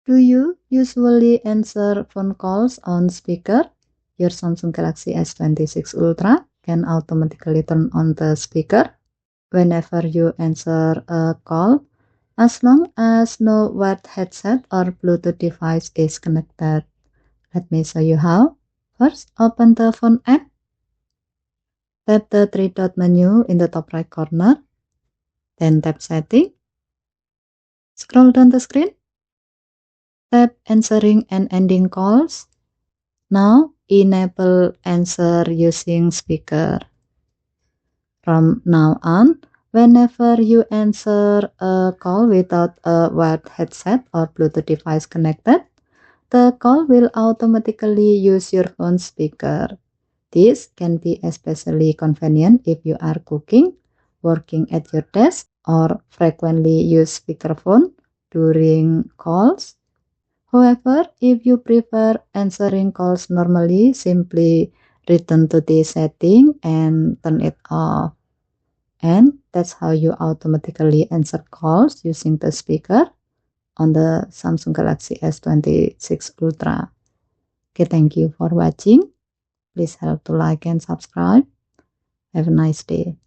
Do you usually answer phone calls on speaker? Your Samsung Galaxy S26 Ultra can automatically turn on the speaker whenever you answer a call, as long as no wired headset or Bluetooth device is connected. Let me show you how. First, open the phone app. Tap the three-dot menu in the top right corner. Then tap Setting. Scroll down the screen. Tap Answering and Ending Calls. Now, enable answer using speaker. From now on, whenever you answer a call without a wired headset or Bluetooth device connected, the call will automatically use your phone speaker. This can be especially convenient if you are cooking, working at your desk, or frequently use speakerphone during calls. However, if you prefer answering calls normally, simply return to the setting and turn it off. And that's how you automatically answer calls using the speaker on the Samsung Galaxy S26 Ultra. Okay, thank you for watching. Please help to like and subscribe. Have a nice day.